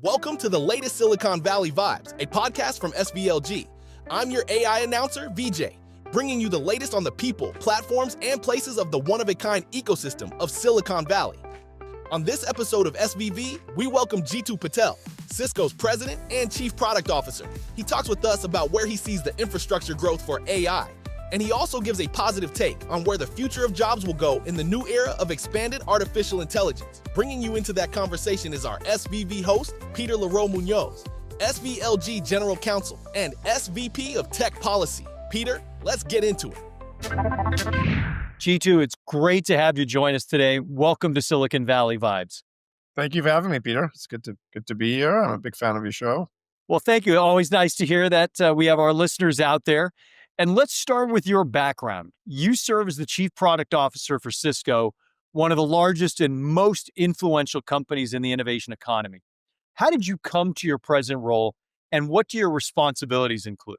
Welcome to the latest Silicon Valley Vibes, a podcast from SVLG. I'm your AI announcer, VJ, bringing you the latest on the people, platforms, and places of the one-of-a-kind ecosystem of Silicon Valley. On this episode of SVV, we welcome Jeetu Patel, Cisco's president and chief product officer. He talks with us about where he sees the infrastructure growth for AI, and he also gives a positive take on where the future of jobs will go in the new era of expanded artificial intelligence. Bringing you into that conversation is our SVV host, Peter Leroux Munoz, SVLG General Counsel and SVP of Tech Policy. Peter, let's get into it. Jeetu, it's great to have you join us today. Welcome to Silicon Valley Vibes. Thank you for having me, Peter. It's good to be here. I'm a big fan of your show. Well, thank you. Always nice to hear that we have our listeners out there. And let's start with your background. You serve as the Chief Product Officer for Cisco, one of the largest and most influential companies in the innovation economy. How did you come to your present role, and what do your responsibilities include?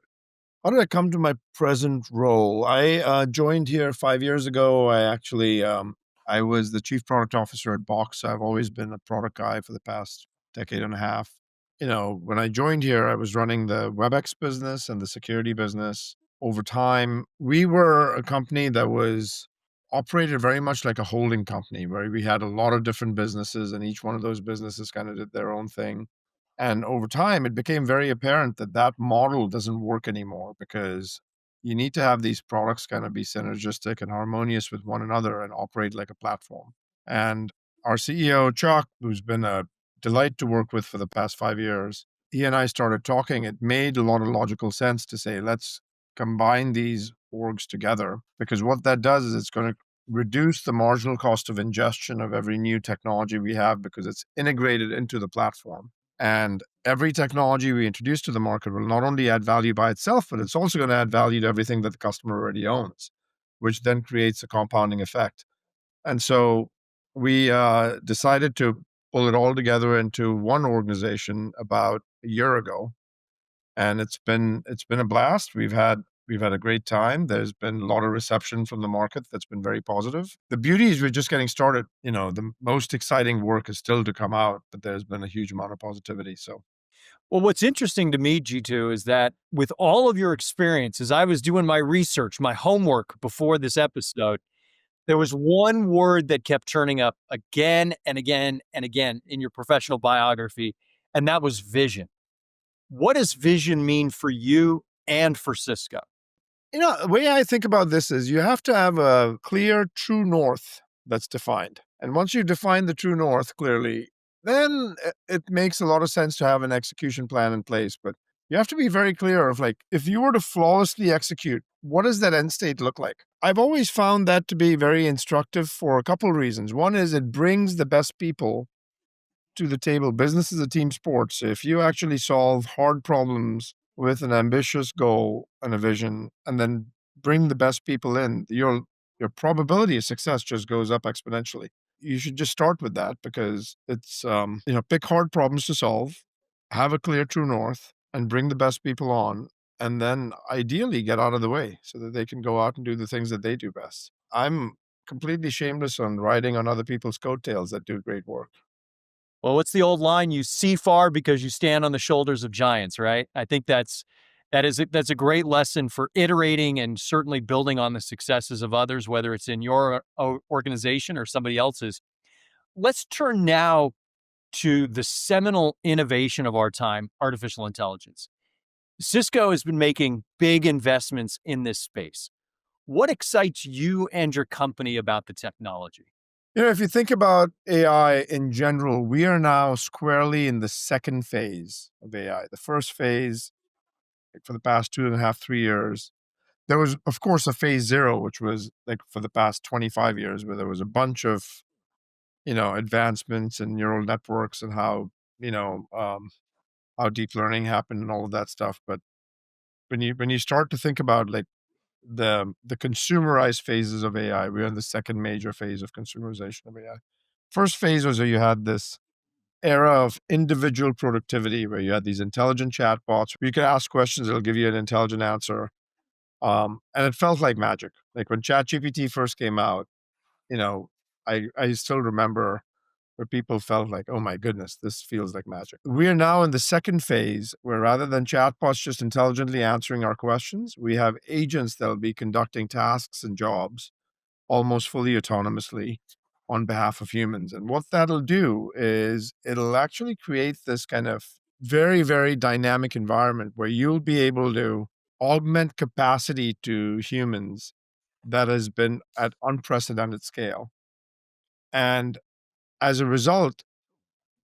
How did I come to my present role? I joined here 5 years ago. I was the Chief Product Officer at Box. I've always been a product guy for the past decade and a half. When I joined here, I was running the WebEx business and the security business. Over time, we were a company that was operated very much like a holding company, where we had a lot of different businesses, and each one of those businesses kind of did their own thing. And over time, it became very apparent that that model doesn't work anymore, because you need to have these products kind of be synergistic and harmonious with one another and operate like a platform. And our CEO, Chuck, who's been a delight to work with for the past 5 years, he and I started talking. It made a lot of logical sense to say, let's combine these orgs together, because what that does is it's going to reduce the marginal cost of ingestion of every new technology we have, because it's integrated into the platform. And every technology we introduce to the market will not only add value by itself, but it's also going to add value to everything that the customer already owns, which then creates a compounding effect. And so we decided to pull it all together into one organization about a year ago. And it's been a blast. We've had a great time. There's been a lot of reception from the market that's been very positive. The beauty is we're just getting started. The most exciting work is still to come out, but there's been a huge amount of positivity. Well, what's interesting to me, Jeetu, is that with all of your experience, as I was doing my research, my homework before this episode, there was one word that kept turning up again and again and again in your professional biography, and that was vision. What does vision mean for you and for Cisco? The way I think about this is you have to have a clear, true north that's defined. And once you define the true north clearly, then it makes a lot of sense to have an execution plan in place. But you have to be very clear of, like, if you were to flawlessly execute, what does that end state look like? I've always found that to be very instructive for a couple of reasons. One is it brings the best people to the table. Business is a team sport. So if you actually solve hard problems with an ambitious goal and a vision, and then bring the best people in, your probability of success just goes up exponentially. You should just start with that, because it's, pick hard problems to solve, have a clear true north, and bring the best people on, and then ideally get out of the way so that they can go out and do the things that they do best. I'm completely shameless on riding on other people's coattails that do great work. Well, what's the old line? You see far because you stand on the shoulders of giants, right? I think that's a great lesson for iterating and certainly building on the successes of others, whether it's in your organization or somebody else's. Let's turn now to the seminal innovation of our time, artificial intelligence. Cisco has been making big investments in this space. What excites you and your company about the technology? If you think about AI in general, we are now squarely in the second phase of AI. The first phase, for the past 2.5, 3 years, there was, of course, a phase 0, which was like for the past 25 years, where there was a bunch of, advancements in neural networks and how deep learning happened and all of that stuff. But when you start to think about, like, the consumerized phases of AI, we're in the second major phase of consumerization of AI. First phase was where you had this era of individual productivity, where you had these intelligent chatbots where you could ask questions, it'll give you an intelligent answer. And it felt like magic. Like when ChatGPT first came out, I still remember where people felt like, oh my goodness, this feels like magic. We are now in the second phase where rather than chatbots just intelligently answering our questions, we have agents that will be conducting tasks and jobs almost fully autonomously on behalf of humans. And what that'll do is it'll actually create this kind of very, very dynamic environment where you'll be able to augment capacity to humans that has been at unprecedented scale. And as a result,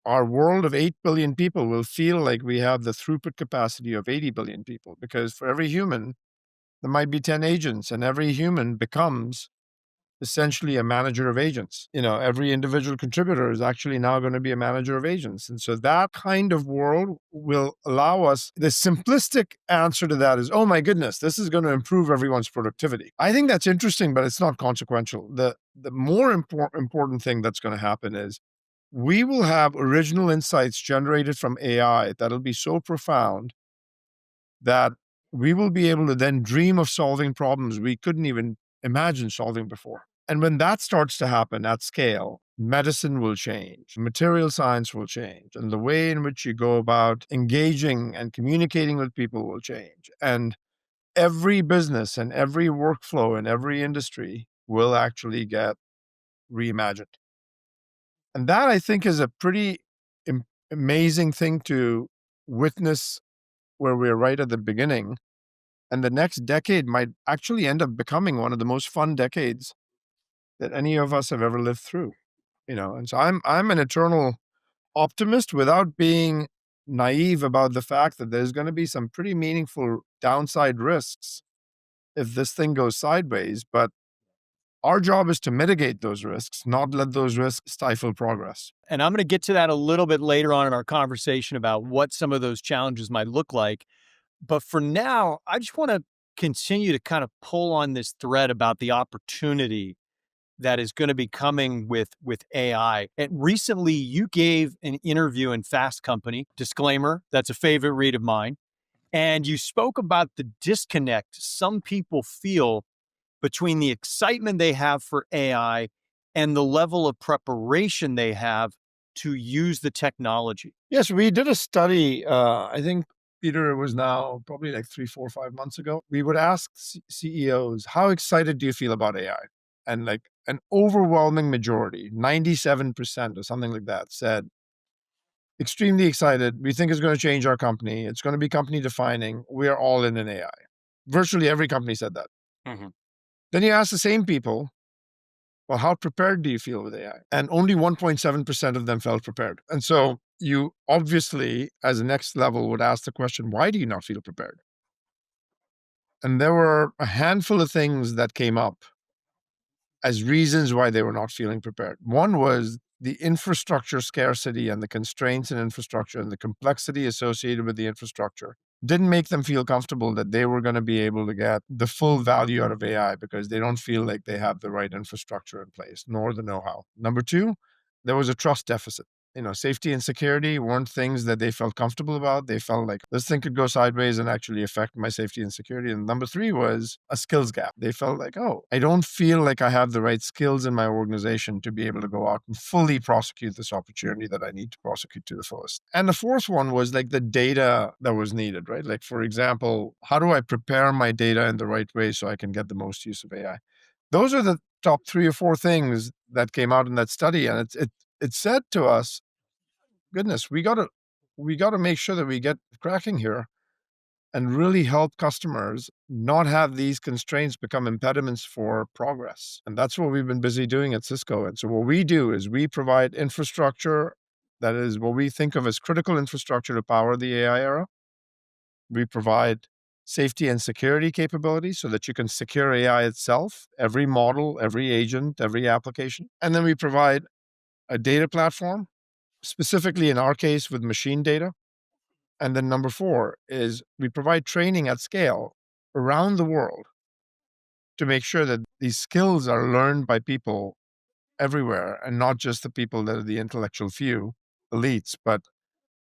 our world of 8 billion people will feel like we have the throughput capacity of 80 billion people, because for every human, there might be 10 agents, and every human becomes essentially a manager of agents. Every individual contributor is actually now going to be a manager of agents. And so that kind of world will allow us, the simplistic answer to that is, oh my goodness, this is going to improve everyone's productivity. I think that's interesting, but it's not consequential. The more important thing that's going to happen is we will have original insights generated from AI that'll be so profound that we will be able to then dream of solving problems we couldn't even imagine solving before. And when that starts to happen at scale, medicine will change, material science will change, and the way in which you go about engaging and communicating with people will change. And every business and every workflow in every industry will actually get reimagined. And that, I think, is a pretty amazing thing to witness, where we're right at the beginning. And the next decade might actually end up becoming one of the most fun decades that any of us have ever lived through. And so I'm an eternal optimist without being naive about the fact that there's going to be some pretty meaningful downside risks if this thing goes sideways. But our job is to mitigate those risks, not let those risks stifle progress. And I'm going to get to that a little bit later on in our conversation about what some of those challenges might look like. But for now, I just want to continue to kind of pull on this thread about the opportunity that is going to be coming with AI. And recently you gave an interview in Fast Company, disclaimer, that's a favorite read of mine. And you spoke about the disconnect some people feel between the excitement they have for AI and the level of preparation they have to use the technology. Yes, we did a study. I think, Peter, it was now probably like 3, 4, 5 months ago. We would ask CEOs, how excited do you feel about AI? And like an overwhelming majority, 97% or something like that, said, extremely excited. We think it's going to change our company. It's going to be company defining. We are all in AI. Virtually every company said that. Mm-hmm. Then you ask the same people, well, how prepared do you feel with AI? And only 1.7% of them felt prepared. And so you obviously, as a next level, would ask the question, why do you not feel prepared? And there were a handful of things that came up as reasons why they were not feeling prepared. One was the infrastructure scarcity and the constraints in infrastructure and the complexity associated with the infrastructure didn't make them feel comfortable that they were going to be able to get the full value out of AI because they don't feel like they have the right infrastructure in place, nor the know-how. Number two, there was a trust deficit. Safety and security weren't things that they felt comfortable about. They felt like this thing could go sideways and actually affect my safety and security. And number three was a skills gap. They felt like, oh, I don't feel like I have the right skills in my organization to be able to go out and fully prosecute this opportunity that I need to prosecute to the fullest. And the fourth one was like the data that was needed, right? Like, for example, how do I prepare my data in the right way so I can get the most use of AI? Those are the top 3 or 4 things that came out in that study. And it said to us, goodness, we got to make sure that we get cracking here and really help customers not have these constraints become impediments for progress. And that's what we've been busy doing at Cisco. And so what we do is we provide infrastructure that is what we think of as critical infrastructure to power the AI era. We provide safety and security capabilities so that you can secure AI itself, every model, every agent, every application. And then we provide a data platform, specifically in our case with machine data. And then number 4 is we provide training at scale around the world to make sure that these skills are learned by people everywhere and not just the people that are the intellectual few elites, but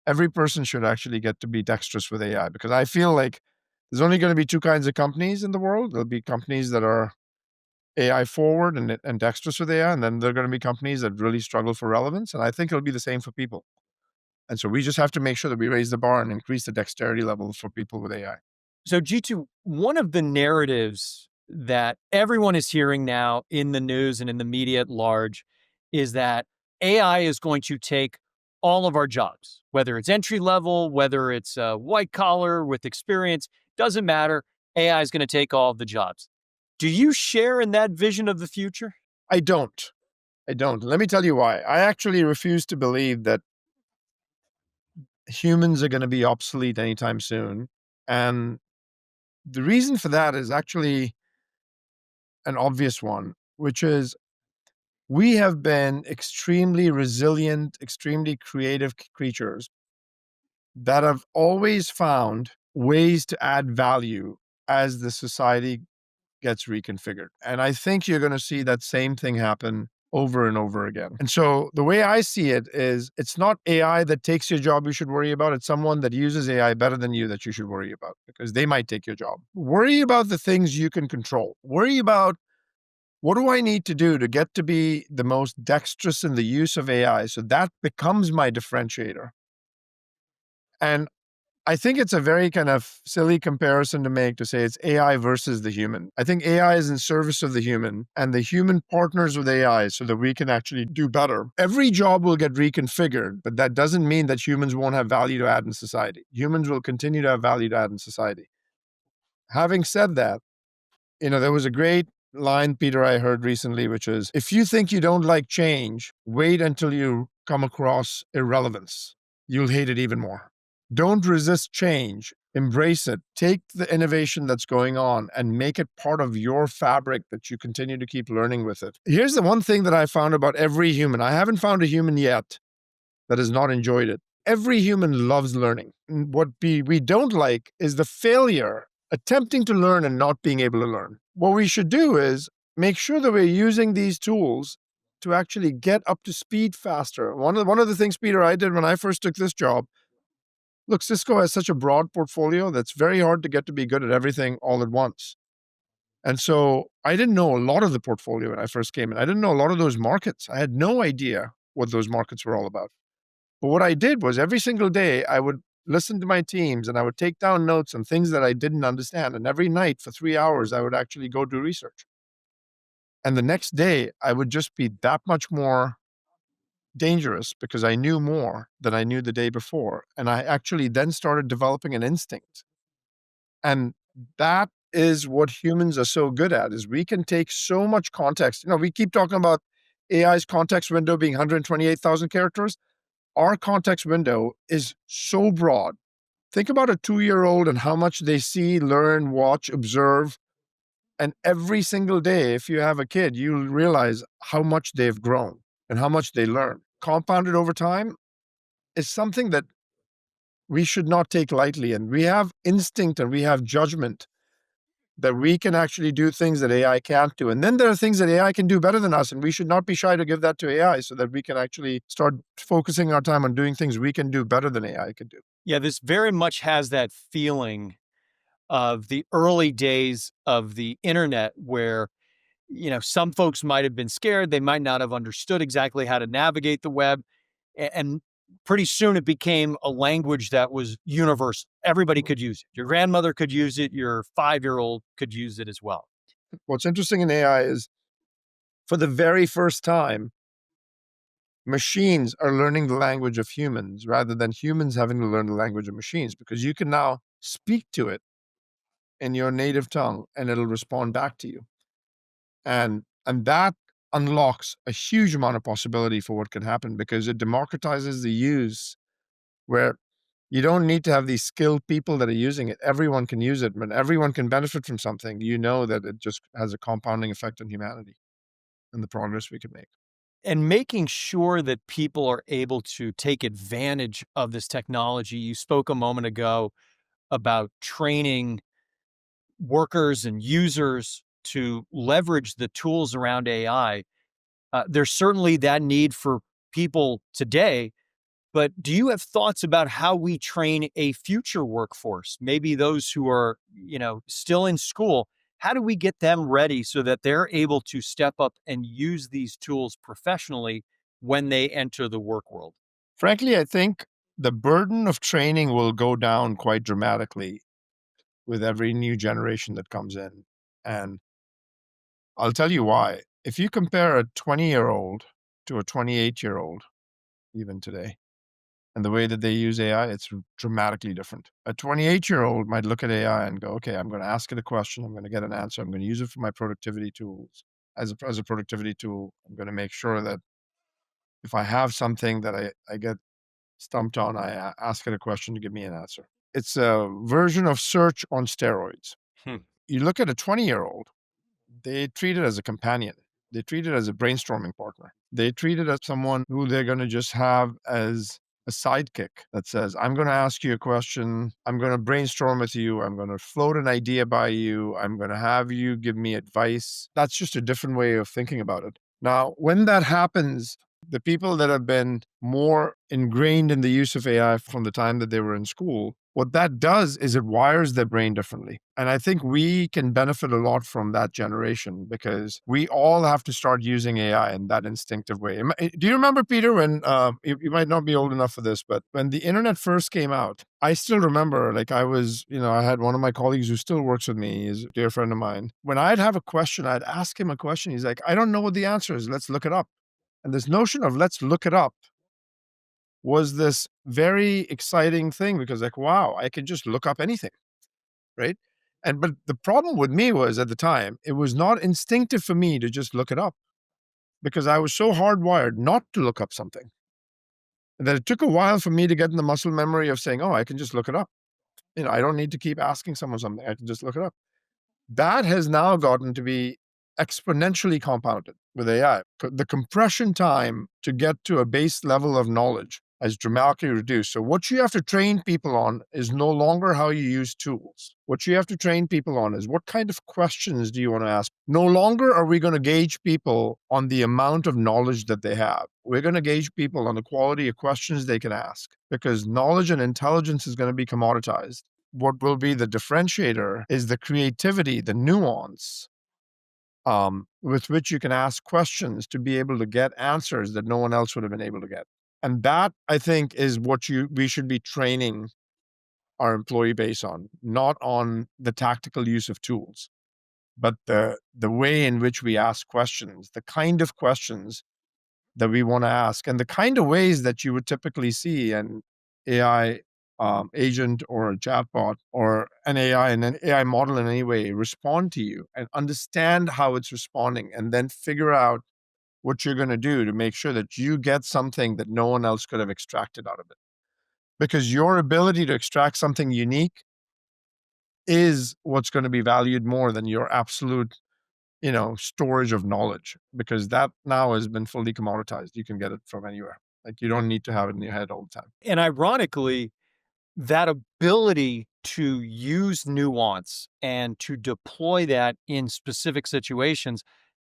every person should actually get to be dexterous with AI, because I feel like there's only going to be 2 kinds of companies in the world. There'll be companies that are AI forward and dexterous with AI, and then there are going to be companies that really struggle for relevance. And I think it'll be the same for people. And so we just have to make sure that we raise the bar and increase the dexterity level for people with AI. So, Jeetu, one of the narratives that everyone is hearing now in the news and in the media at large is that AI is going to take all of our jobs, whether it's entry level, whether it's white collar with experience, doesn't matter. AI is going to take all of the jobs. Do you share in that vision of the future? I don't. I don't. Let me tell you why. I actually refuse to believe that humans are going to be obsolete anytime soon. And the reason for that is actually an obvious one, which is we have been extremely resilient, extremely creative creatures that have always found ways to add value as the society gets reconfigured. And I think you're going to see that same thing happen over and over again. And so the way I see it is it's not AI that takes your job you should worry about. It's someone that uses AI better than you that you should worry about because they might take your job. Worry about the things you can control. Worry about what do I need to do to get to be the most dexterous in the use of AI so that becomes my differentiator. And I think it's a very kind of silly comparison to make to say it's AI versus the human. I think AI is in service of the human and the human partners with AI so that we can actually do better. Every job will get reconfigured, but that doesn't mean that humans won't have value to add in society. Humans will continue to have value to add in society. Having said that, there was a great line, Peter, I heard recently, which is, if you think you don't like change, wait until you come across irrelevance. You'll hate it even more. Don't resist change. Embrace it. Take the innovation that's going on and make it part of your fabric that you continue to keep learning with it. Here's the one thing that I found about every human. I haven't found a human yet that has not enjoyed it. Every human loves learning. What we don't like is the failure, attempting to learn and not being able to learn. What we should do is make sure that we're using these tools to actually get up to speed faster. One of the things, Peter, I did when I first took this job, look, Cisco has such a broad portfolio that's very hard to get to be good at everything all at once. And so I didn't know a lot of the portfolio when I first came in. I didn't know a lot of those markets. I had no idea what those markets were all about. But what I did was every single day, I would listen to my teams and I would take down notes on things that I didn't understand. And every night for 3 hours, I would actually go do research. And the next day, I would just be that much more dangerous because I knew more than I knew the day before. And I actually then started developing an instinct. And that is what humans are so good at, is we can take so much context. We keep talking about AI's context window being 128,000 characters. Our context window is so broad. Think about a 2-year-old and how much they see, learn, watch, observe. And every single day, if you have a kid, you'll realize how much they've grown and how much they learn. Compounded over time is something that we should not take lightly. And we have instinct and we have judgment that we can actually do things that AI can't do. And then there are things that AI can do better than us, and we should not be shy to give that to AI so that we can actually start focusing our time on doing things we can do better than AI can do. Yeah, this very much has that feeling of the early days of the internet where, some folks might have been scared. They might not have understood exactly how to navigate the web. And pretty soon it became a language that was universal. Everybody could use it. Your grandmother could use it. Your 5-year-old could use it as well. What's interesting in AI is for the very first time, machines are learning the language of humans rather than humans having to learn the language of machines, because you can now speak to it in your native tongue and it'll respond back to you. And that unlocks a huge amount of possibility for what can happen because it democratizes the use where you don't need to have these skilled people that are using it. Everyone can use it. When everyone can benefit from something, that it just has a compounding effect on humanity and the progress we can make. And making sure that people are able to take advantage of this technology. You spoke a moment ago about training workers and users to leverage the tools around AI. There's certainly that need for people today, but do you have thoughts about how we train a future workforce? Maybe those who are, still in school. How do we get them ready so that they're able to step up and use these tools professionally when they enter the work world? Frankly, I think the burden of training will go down quite dramatically with every new generation that comes in. And I'll tell you why. If you compare a 20-year-old to a 28-year-old, even today, and the way that they use AI, it's dramatically different. A 28-year-old might look at AI and go, okay, I'm going to ask it a question. I'm going to get an answer. I'm going to use it for my productivity tools. As a productivity tool, I'm going to make sure that if I have something that I get stumped on, I ask it a question to give me an answer. It's a version of search on steroids. Hmm. You look at a 20-year-old, they treat it as a companion. They treat it as a brainstorming partner. They treat it as someone who they're going to just have as a sidekick that says, I'm going to ask you a question. I'm going to brainstorm with you. I'm going to float an idea by you. I'm going to have you give me advice. That's just a different way of thinking about it. Now, when that happens, the people that have been more ingrained in the use of AI from the time that they were in school, what that does is it wires their brain differently. And I think we can benefit a lot from that generation because we all have to start using AI in that instinctive way. Do you remember, Peter, when you might not be old enough for this, but when the internet first came out, I still remember, like I had one of my colleagues who still works with me, he's a dear friend of mine. When I'd have a question, I'd ask him a question. He's like, I don't know what the answer is. Let's look it up. And this notion of let's look it up was this very exciting thing because like, wow, I can just look up anything, right? But the problem with me was at the time, it was not instinctive for me to just look it up because I was so hardwired not to look up something. And that it took a while for me to get in the muscle memory of saying, oh, I can just look it up. I don't need to keep asking someone something. I can just look it up. That has now gotten to be exponentially compounded with AI. The compression time to get to a base level of knowledge has dramatically reduced. So what you have to train people on is no longer how you use tools. What you have to train people on is what kind of questions do you want to ask? No longer are we going to gauge people on the amount of knowledge that they have. We're going to gauge people on the quality of questions they can ask because knowledge and intelligence is going to be commoditized. What will be the differentiator is the creativity, the nuance with which you can ask questions to be able to get answers that no one else would have been able to get. And that, I think, is what we should be training our employee base on, not on the tactical use of tools, but the way in which we ask questions, the kind of questions that we want to ask, and the kind of ways that you would typically see an AI agent or a chatbot or an AI model in any way respond to you and understand how it's responding and then figure out what you're going to do to make sure that you get something that no one else could have extracted out of it. Because your ability to extract something unique is what's going to be valued more than your absolute storage of knowledge, because that now has been fully commoditized. You can get it from anywhere. Like you don't need to have it in your head all the time. And ironically, that ability to use nuance and to deploy that in specific situations,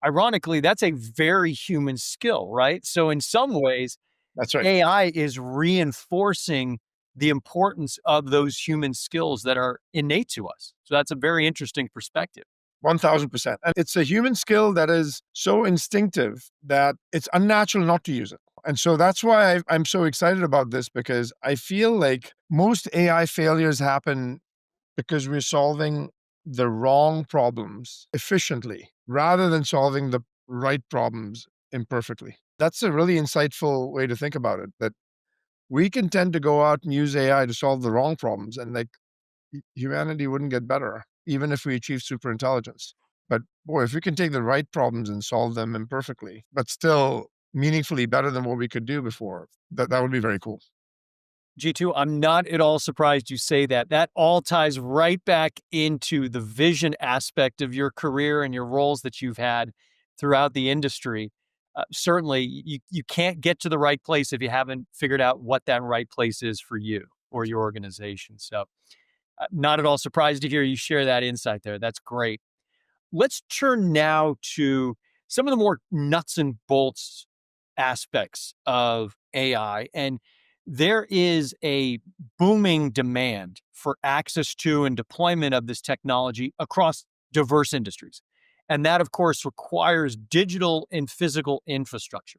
ironically, that's a very human skill, right? So in some ways, That's right. AI is reinforcing the importance of those human skills that are innate to us. So that's a very interesting perspective. 1000%. And it's a human skill that is so instinctive that it's unnatural not to use it. And so that's why I'm so excited about this, because I feel like most AI failures happen because we're solving the wrong problems efficiently rather than solving the right problems imperfectly. That's a really insightful way to think about it, that we can tend to go out and use AI to solve the wrong problems, and like humanity wouldn't get better even if we achieve super intelligence. But boy, if we can take the right problems and solve them imperfectly, but still meaningfully better than what we could do before, that would be very cool. Jeetu, I'm not at all surprised you say that. That all ties right back into the vision aspect of your career and your roles that you've had throughout the industry. Certainly, you can't get to the right place if you haven't figured out what that right place is for you or your organization. So, not at all surprised to hear you share that insight there. That's great. Let's turn now to some of the more nuts and bolts aspects of AI. And there is a booming demand for access to and deployment of this technology across diverse industries. And that, of course, requires digital and physical infrastructure.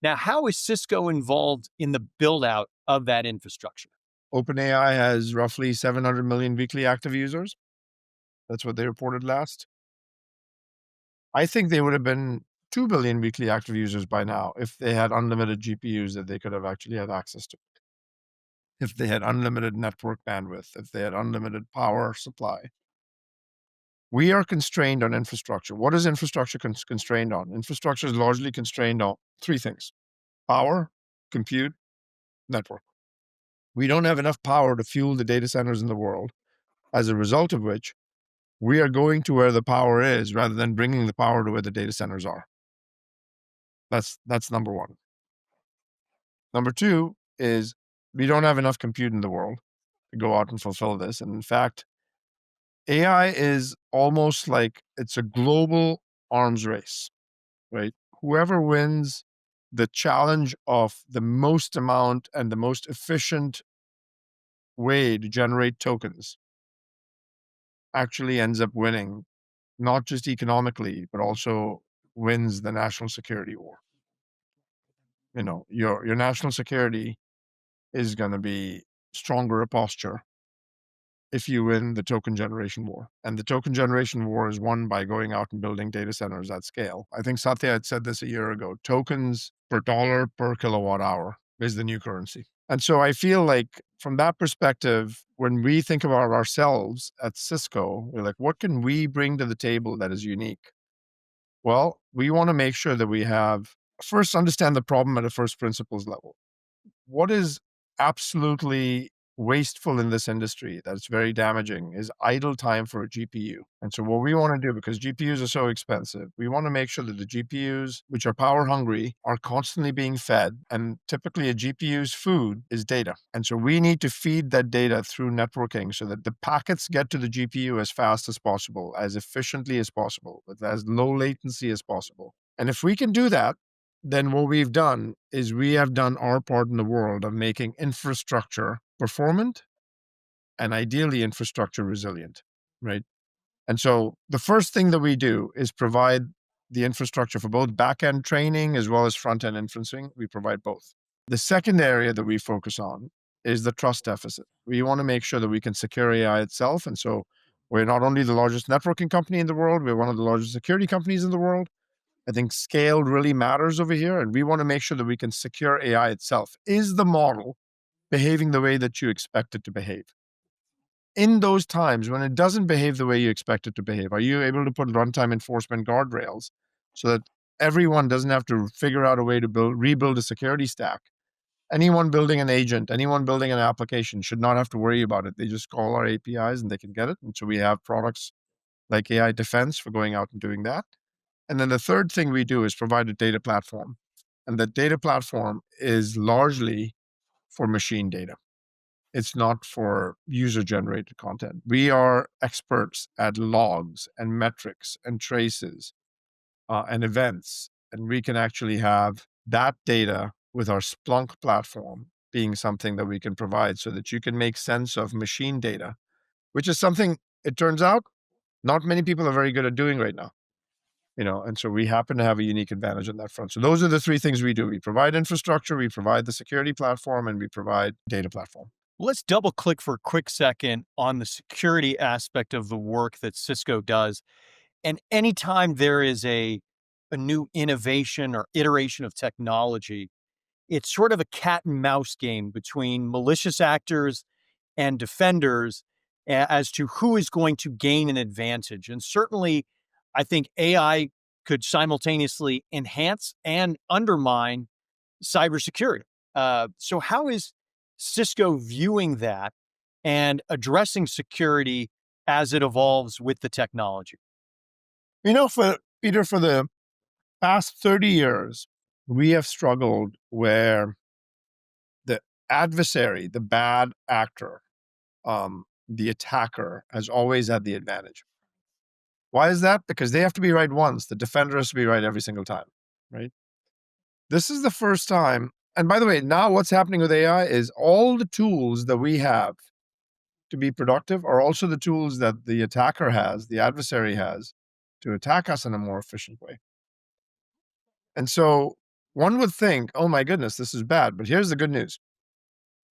Now, how is Cisco involved in the build out of that infrastructure? OpenAI has roughly 700 million weekly active users. That's what they reported last. I think they would have been 2 billion weekly active users by now if they had unlimited GPUs that they could have actually had access to. If they had unlimited network bandwidth, if they had unlimited power supply. We are constrained on infrastructure. What is infrastructure constrained on? Infrastructure is largely constrained on three things: power, compute, network. We don't have enough power to fuel the data centers in the world, as a result of which we are going to where the power is rather than bringing the power to where the data centers are. That's number one. Number two is we don't have enough compute in the world to go out and fulfill this. And in fact, AI is almost like it's a global arms race, right? Whoever wins the challenge of the most amount and the most efficient way to generate tokens actually ends up winning, not just economically, but also wins the national security war. Your national security is going to be stronger a posture if you win the token generation war. And the token generation war is won by going out and building data centers at scale. I think Satya had said this a year ago: tokens per dollar per kilowatt hour is the new currency. And so I feel like from that perspective, when we think about ourselves at Cisco, we're like, what can we bring to the table that is unique? Well, we want to make sure that we have first understand the problem at a first principles level. What is absolutely wasteful in this industry that's very damaging is idle time for a GPU. And so what we want to do, because GPUs are so expensive, we want to make sure that the GPUs, which are power hungry, are constantly being fed. And typically a GPU's food is data. And so we need to feed that data through networking so that the packets get to the GPU as fast as possible, as efficiently as possible, with as low latency as possible. And if we can do that, then what we've done is we have done our part in the world of making infrastructure performant and ideally infrastructure resilient, right? And so the first thing that we do is provide the infrastructure for both back-end training as well as front-end inferencing. We provide both. The second area that we focus on is the trust deficit. We want to make sure that we can secure AI itself. And so we're not only the largest networking company in the world, we're one of the largest security companies in the world. I think scale really matters over here, and we want to make sure that we can secure AI itself. Is the model behaving the way that you expect it to behave? In those times when it doesn't behave the way you expect it to behave, are you able to put runtime enforcement guardrails so that everyone doesn't have to figure out a way to rebuild a security stack? Anyone building an agent, anyone building an application should not have to worry about it. They just call our APIs and they can get it. And so we have products like AI Defense for going out and doing that. And then the third thing we do is provide a data platform. And the data platform is largely for machine data. It's not for user-generated content. We are experts at logs and metrics and traces and events. And we can actually have that data with our Splunk platform being something that we can provide so that you can make sense of machine data, which is something, it turns out, not many people are very good at doing right now. And so we happen to have a unique advantage on that front. So those are the three things we do. We provide infrastructure, we provide the security platform, and we provide data platform. Let's double click for a quick second on the security aspect of the work that Cisco does. And anytime there is a new innovation or iteration of technology, it's sort of a cat and mouse game between malicious actors and defenders as to who is going to gain an advantage. And certainly, I think AI could simultaneously enhance and undermine cybersecurity. So how is Cisco viewing that and addressing security as it evolves with the technology? For the past 30 years, we have struggled where the adversary, the bad actor, the attacker has always had the advantage. Why is that? Because they have to be right once. The defender has to be right every single time, right? This is the first time. And by the way, now what's happening with AI is all the tools that we have to be productive are also the tools that the attacker has, the adversary has, to attack us in a more efficient way. And so one would think, oh my goodness, this is bad. But here's the good news.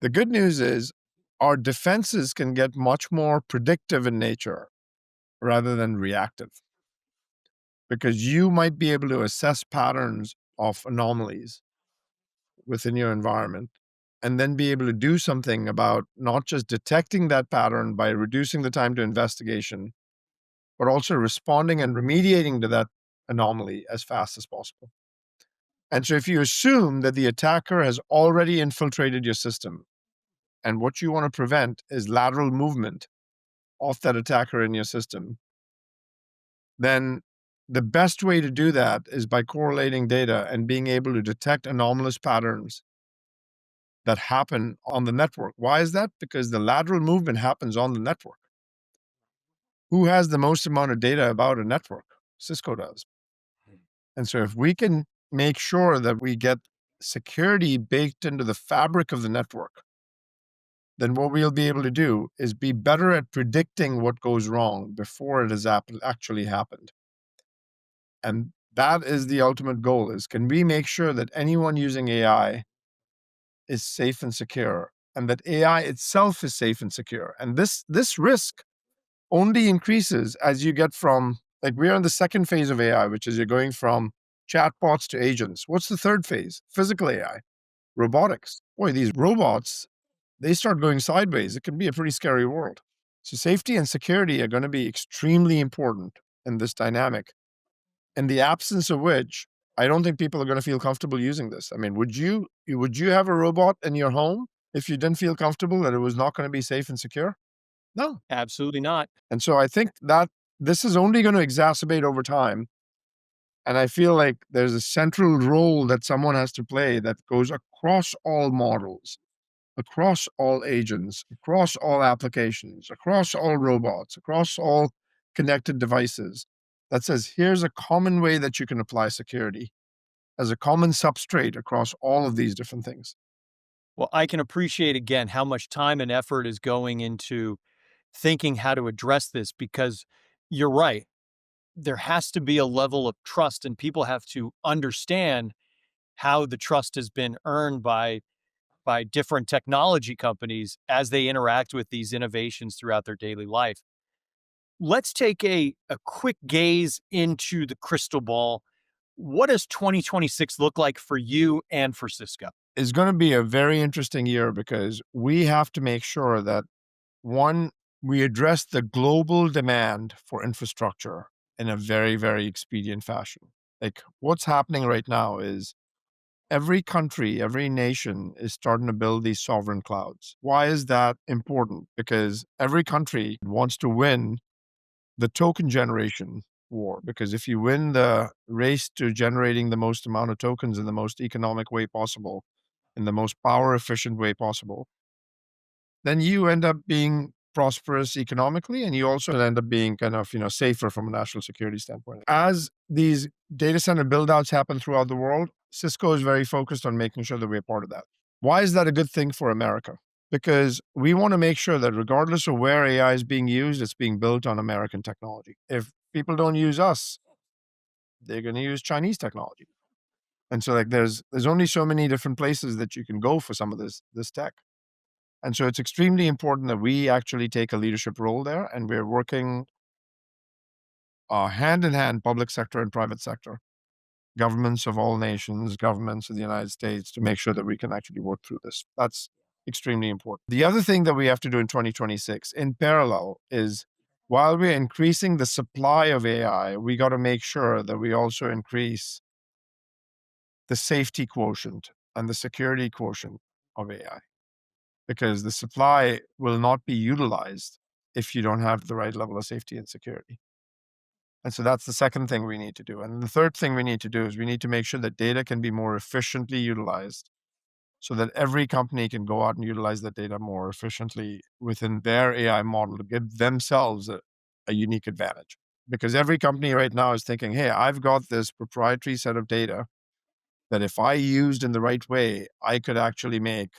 The good news is our defenses can get much more predictive in nature rather than reactive, because you might be able to assess patterns of anomalies within your environment and then be able to do something about not just detecting that pattern by reducing the time to investigation, but also responding and remediating to that anomaly as fast as possible. And so if you assume that the attacker has already infiltrated your system, and what you want to prevent is lateral movement of that attacker in your system, then the best way to do that is by correlating data and being able to detect anomalous patterns that happen on the network. Why is that? Because the lateral movement happens on the network. Who has the most amount of data about a network? Cisco does. And so if we can make sure that we get security baked into the fabric of the network, then what we'll be able to do is be better at predicting what goes wrong before it has actually happened. And that is the ultimate goal, is can we make sure that anyone using AI is safe and secure, and that AI itself is safe and secure. And this risk only increases as you get from, like, we're in the second phase of AI, which is you're going from chatbots to agents. What's the third phase? Physical AI, robotics. Boy, these robots, they start going sideways. It can be a pretty scary world. So safety and security are going to be extremely important in this dynamic, in the absence of which I don't think people are going to feel comfortable using this. I mean, would you have a robot in your home if you didn't feel comfortable that it was not going to be safe and secure? No. Absolutely not. And so I think that this is only going to exacerbate over time. And I feel like there's a central role that someone has to play that goes across all models, across all agents, across all applications, across all robots, across all connected devices, that says, here's a common way that you can apply security as a common substrate across all of these different things. Well, I can appreciate again how much time and effort is going into thinking how to address this, because you're right. There has to be a level of trust, and people have to understand how the trust has been earned by different technology companies as they interact with these innovations throughout their daily life. Let's take a quick gaze into the crystal ball. What does 2026 look like for you and for Cisco? It's going to be a very interesting year because we have to make sure that, one, we address the global demand for infrastructure in a very, very expedient fashion. Like, what's happening right now is every country, every nation is starting to build these sovereign clouds. Why is that important? Because every country wants to win the token generation war. Because if you win the race to generating the most amount of tokens in the most economic way possible, in the most power efficient way possible, then you end up being prosperous economically, and you also end up being kind of, safer from a national security standpoint. As these data center build-outs happen throughout the world, Cisco is very focused on making sure that we're part of that. Why is that a good thing for America? Because we want to make sure that regardless of where AI is being used, it's being built on American technology. If people don't use us, they're going to use Chinese technology. And so, like, there's only so many different places that you can go for some of this tech. And so it's extremely important that we actually take a leadership role there, and we're working hand in hand, public sector and private sector, governments of all nations, governments of the United States, to make sure that we can actually work through this. That's extremely important. The other thing that we have to do in 2026 in parallel is, while we're increasing the supply of AI, we got to make sure that we also increase the safety quotient and the security quotient of AI, because the supply will not be utilized if you don't have the right level of safety and security. And so that's the second thing we need to do. And the third thing we need to do is we need to make sure that data can be more efficiently utilized, so that every company can go out and utilize that data more efficiently within their AI model to give themselves a unique advantage. Because every company right now is thinking, hey, I've got this proprietary set of data that if I used in the right way, I could actually make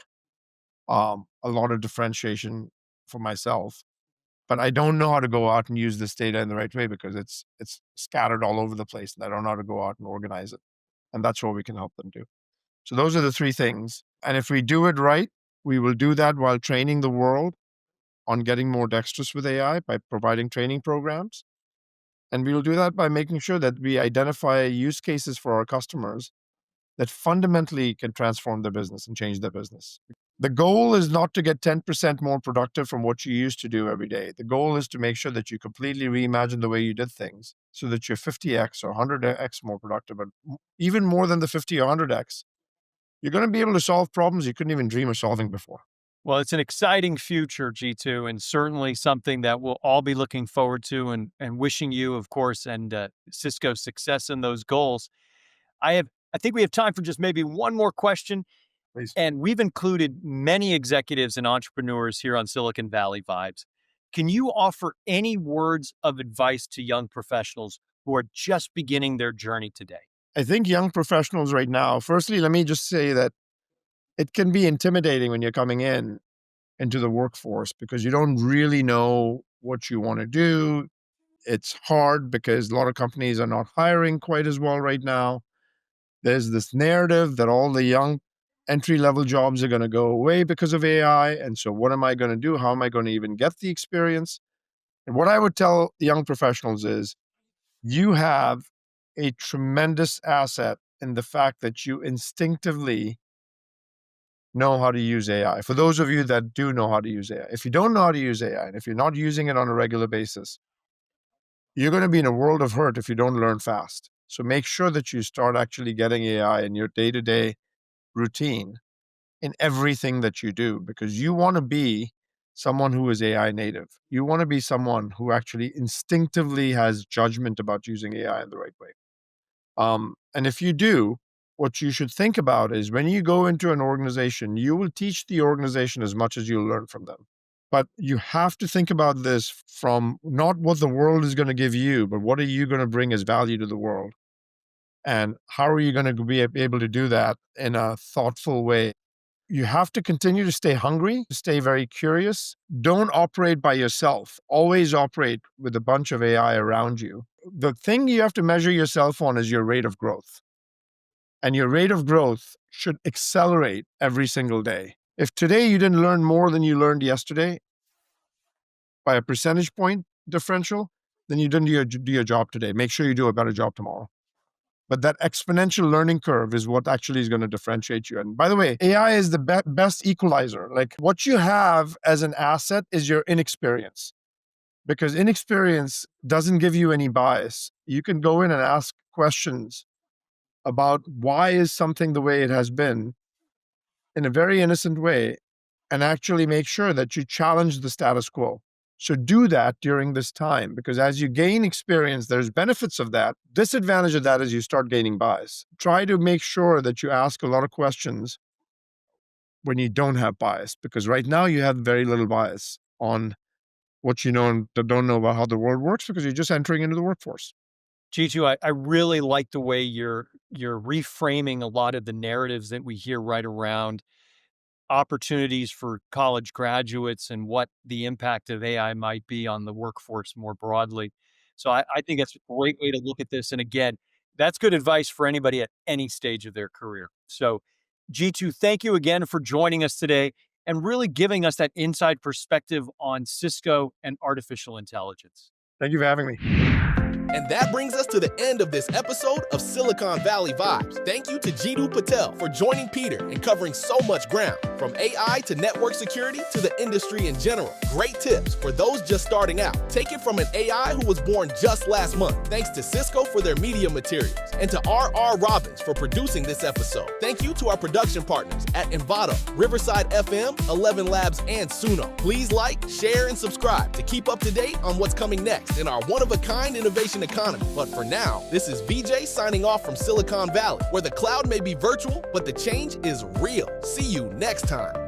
a lot of differentiation for myself, but I don't know how to go out and use this data in the right way because it's scattered all over the place, and I don't know how to go out and organize it. And that's what we can help them do. So those are the three things. And if we do it right, we will do that while training the world on getting more dexterous with AI by providing training programs. And we will do that by making sure that we identify use cases for our customers that fundamentally can transform their business and change their business. The goal is not to get 10% more productive from what you used to do every day. The goal is to make sure that you completely reimagine the way you did things so that you're 50x or 100x more productive, but even more than the 50 or 100x. You're going to be able to solve problems you couldn't even dream of solving before. Well, it's an exciting future, Jeetu, and certainly something that we'll all be looking forward to and wishing you, of course, and Cisco success in those goals. I think we have time for just maybe one more question. Please. And we've included many executives and entrepreneurs here on Silicon Valley Vibes. Can you offer any words of advice to young professionals who are just beginning their journey today? I think young professionals right now, firstly, let me just say that it can be intimidating when you're coming into the workforce because you don't really know what you want to do. It's hard because a lot of companies are not hiring quite as well right now. There's this narrative that all the young entry-level jobs are going to go away because of AI. And so what am I going to do? How am I going to even get the experience? And what I would tell young professionals is you have a tremendous asset in the fact that you instinctively know how to use AI. For those of you that do know how to use AI, if you don't know how to use AI, and if you're not using it on a regular basis, you're going to be in a world of hurt if you don't learn fast. So make sure that you start actually getting AI in your day-to-day routine in everything that you do, because you want to be someone who is AI native. You want to be someone who actually instinctively has judgment about using AI in the right way. And if you do, what you should think about is when you go into an organization, you will teach the organization as much as you'll learn from them. But you have to think about this from not what the world is going to give you, but what are you going to bring as value to the world? And how are you going to be able to do that in a thoughtful way? You have to continue to stay hungry, stay very curious. Don't operate by yourself. Always operate with a bunch of AI around you. The thing you have to measure yourself on is your rate of growth. And your rate of growth should accelerate every single day. If today you didn't learn more than you learned yesterday by a percentage point differential, then you didn't do your job today. Make sure you do a better job tomorrow. But that exponential learning curve is what actually is going to differentiate you. And by the way, AI is the best equalizer. Like what you have as an asset is your inexperience, because inexperience doesn't give you any bias. You can go in and ask questions about why is something the way it has been in a very innocent way and actually make sure that you challenge the status quo. So do that during this time, because as you gain experience, there's benefits of that. Disadvantage of that is you start gaining bias. Try to make sure that you ask a lot of questions when you don't have bias, because right now you have very little bias on what you know and don't know about how the world works because you're just entering into the workforce. Jeetu, I really like the way you're reframing a lot of the narratives that we hear right around opportunities for college graduates and what the impact of AI might be on the workforce more broadly. So I think that's a great way to look at this. And again, that's good advice for anybody at any stage of their career. So Jeetu, thank you again for joining us today and really giving us that inside perspective on Cisco and artificial intelligence. Thank you for having me. And that brings us to the end of this episode of Silicon Valley Vibes. Thank you to Jeetu Patel for joining Peter and covering so much ground, from AI to network security to the industry in general. Great tips for those just starting out. Take it from an AI who was born just last month. Thanks to Cisco for their media materials, and to R.R. Robbins for producing this episode. Thank you to our production partners at Envato, Riverside FM, 11 Labs, and Suno. Please like, share, and subscribe to keep up to date on what's coming next in our one-of-a-kind innovation economy. But for now, this is VJ signing off from Silicon Valley, where the cloud may be virtual, but the change is real. See you next time.